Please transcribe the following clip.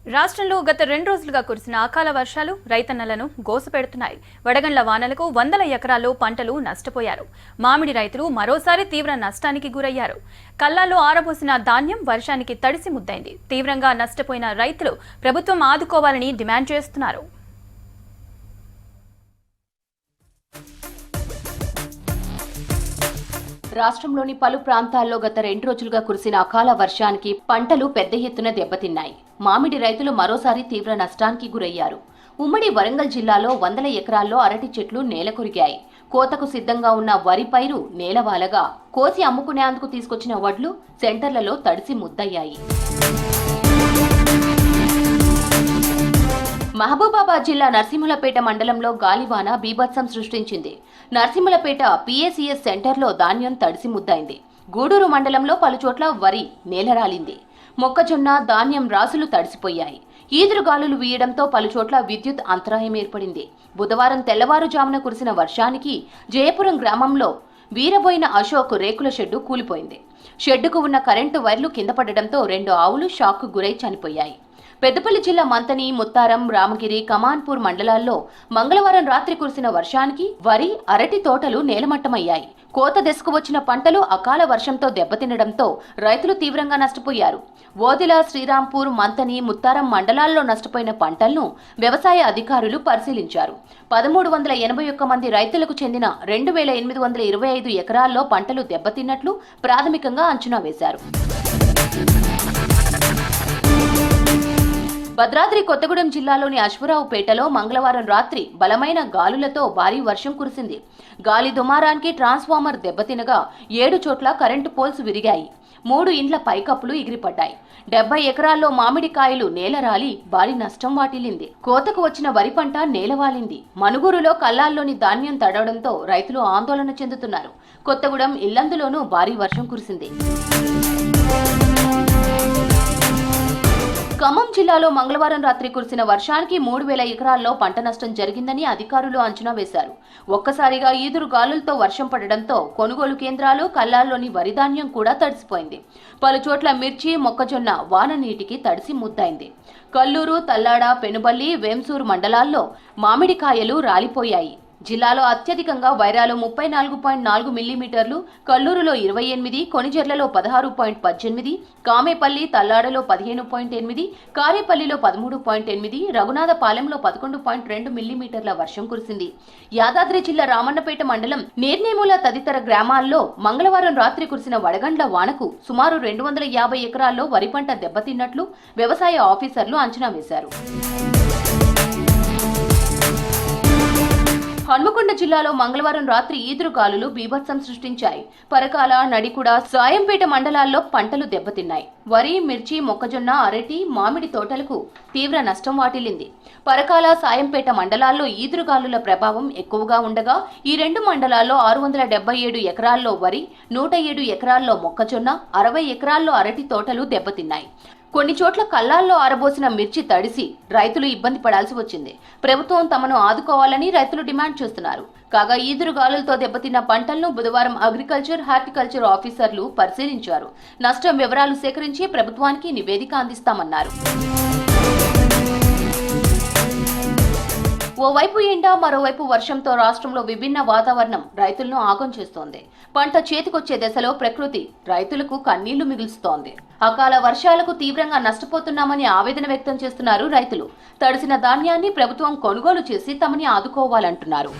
రాష్ట్రంలో గత 2 రోజులుగా కురిసిన అకాల వర్షాలు రైతన్నలను గోసపెడుతున్నాయి. వడగండ్ల వానలకు వందల ఎకరాల్లో పంటలు నష్టపోయారు. మామిడి రైతులు మరోసారి తీవ్ర నష్టానికి గురయ్యారు. కల్లాల్లో ఆరబోసిన ధాన్యం వర్షానికి తడిసి ముద్దైంది. తీవ్రంగా నష్టపోయిన రైతులు ప్రభుత్వం ఆదుకోవాలని డిమాండ్ చేస్తున్నారు. రాష్ట్రంలోని పలు ప్రాంతాల్లో గత 2 రోజులుగా కురిసిన అకాల వర్షానికి పంటలు పెద్ద ఎత్తున దెబ్బతిన్నాయి. మామిడి రైతులు మరోసారి తీవ్ర నష్టానికి గురయ్యారు. ఉమ్మడి వరంగల్ జిల్లాలో వందల ఎకరాల్లో అరటి చెట్లు నేలకొరిగాయి. కోతకు సిద్ధంగా ఉన్న వరి పైరు నేలవాలగా కోసి అమ్ముకునేందుకు తీసుకొచ్చిన వడ్లు సెంటర్లలో తడిసి ముద్దయ్యాయి. మహబూబాబాద్ జిల్లా నర్సింహులపేట మండలంలో గాలివాన బీభత్సం సృష్టించింది. నర్సింహులపేట పీఏసీఎస్ సెంటర్లో ధాన్యం తడిసి ముద్దైంది. గూడూరు మండలంలో పలుచోట్ల వరి నేలరాలింది. మొక్కజొన్న ధాన్యం రాసులు తడిసిపోయాయి. ఈదురుగాలులు వీయడంతో పలుచోట్ల విద్యుత్ అంతరాయం ఏర్పడింది. బుధవారం తెల్లవారుజామున కురిసిన వర్షానికి జయపురం గ్రామంలో వీరబోయిన అశోక్ రేకుల షెడ్డు కూలిపోయింది. షెడ్డుకు ఉన్న కరెంటు వైర్లు కింద పడడంతో 2 ఆవులు షాక్కు గురై చనిపోయాయి. పెద్దపల్లి జిల్లా మంతని, ముత్తారం, రామగిరి, కమాన్పూర్ మండలాల్లో మంగళవారం రాత్రి కురిసిన వర్షానికి వరి, అరటి తోటలు నేలమట్టమయ్యాయి. కోత దశకు వచ్చిన పంటలు అకాల వర్షంతో దెబ్బతినడంతో రైతులు తీవ్రంగా నష్టపోయారు. ఓదిల, శ్రీరాంపూర్, మంతని, ముత్తారం మండలాల్లో నష్టపోయిన పంటలను వ్యవసాయ అధికారులు పరిశీలించారు. 1381 మంది రైతులకు చెందిన 2825 ఎకరాల్లో పంటలు దెబ్బతిన్నట్లు ప్రాథమికంగా అంచనా వేశారు. భద్రాద్రి కొత్తగూడెం జిల్లాలోని అశ్వరావుపేటలో మంగళవారం రాత్రి బలమైన గాలులతో భారీ వర్షం కురిసింది. గాలి దుమారానికి ట్రాన్స్ఫార్మర్ దెబ్బతినగా 7 చోట్ల కరెంటు పోల్స్ విరిగాయి. 3 ఇండ్ల పైకప్పులు ఎగిరిపడ్డాయి. 70 ఎకరాల్లో మామిడికాయలు నేలరాలి భారీ నష్టం వాటిల్లింది. కోతకు వచ్చిన వరి పంట నేలవాలింది. మనుగూరులో కల్లాల్లోని ధాన్యం తడవడంతో రైతులు ఆందోళన చెందుతున్నారు. కొత్తగూడెం, ఇల్లందులోనూ భారీ వర్షం కురిసింది. ఖమ్మం జిల్లాలో మంగళవారం రాత్రి కురిసిన వర్షానికి 3000 ఎకరాల్లో పంట నష్టం జరిగిందని అధికారులు అంచనా వేశారు. ఒక్కసారిగా ఈదురు గాలులతో వర్షం పడడంతో కొనుగోలు కేంద్రాలు, కల్లాల్లోని వరి ధాన్యం కూడా తడిసిపోయింది. పలుచోట్ల మిర్చి, మొక్కజొన్న వాన నీటికి తడిసి ముద్దైంది. కల్లూరు, తల్లాడ, పెనుబల్లి, వేంసూరు మండలాల్లో మామిడికాయలు రాలిపోయాయి. జిల్లాలో అత్యధికంగా వైరాలో 34.4 మిల్లీమీటర్లు, కల్లూరులో 28, కొణిజర్లలో 16.18, కామేపల్లి, తల్లాడలో 15.8, కారేపల్లిలో 13.8, రఘునాథపాలెంలో 11.2 మిల్లీమీటర్ల వర్షం కురిసింది. యాదాద్రి జిల్లా రామన్నపేట మండలం నేర్నేముల తదితర గ్రామాల్లో మంగళవారం రాత్రి కురిసిన వడగండ్ల వానకు సుమారు 250 ఎకరాల్లో వరి పంట దెబ్బతిన్నట్లు వ్యవసాయ ఆఫీసర్లు అంచనా వేశారు. హన్మకొండ జిల్లాలో మంగళవారం రాత్రి ఈదురుగాలులు బీభత్సం సృష్టించాయి. పరకాల, నడికుడ, సాయంపేట మండలాల్లో పంటలు దెబ్బతిన్నాయి. వరి, మిర్చి, మొక్కజొన్న, అరటి, మామిడి తోటలకు తీవ్ర నష్టం వాటిల్లింది. పరకాల, సాయంపేట మండలాల్లో ఈదురుగాలుల ప్రభావం ఎక్కువగా ఉండగా ఈ 2 మండలాల్లో 677 ఎకరాల్లో వరి, 107 ఎకరాల్లో మొక్కజొన్న, 60 ఎకరాల్లో అరటి తోటలు దెబ్బతిన్నాయి. కొన్ని చోట్ల కల్లాల్లో ఆరబోసిన మిర్చి తడిసి రైతులు ఇబ్బంది పడాల్సి వచ్చింది. ప్రభుత్వం తమను ఆదుకోవాలని రైతులు డిమాండ్ చేస్తున్నారు. కాగా ఈదురుగాలులతో దెబ్బతిన్న పంటలను బుధవారం అగ్రికల్చర్, హార్టికల్చర్ ఆఫీసర్లు పరిశీలించారు. నష్టం వివరాలు సేకరించి ప్రభుత్వానికి నివేదిక అందిస్తామన్నారు. ఓవైపు ఎండ, మరోవైపు వర్షంతో రాష్ట్రంలో విభిన్న వాతావరణం రైతులను ఆగం చేస్తోంది. పంట చేతికొచ్చే దశలో ప్రకృతి రైతులకు కన్నీళ్లు మిగులుస్తోంది. అకాల వర్షాలకు తీవ్రంగా నష్టపోతున్నామని ఆవేదన వ్యక్తం చేస్తున్నారు రైతులు. తడిసిన ధాన్యాన్ని ప్రభుత్వం కొనుగోలు చేసి తమని ఆదుకోవాలంటున్నారు.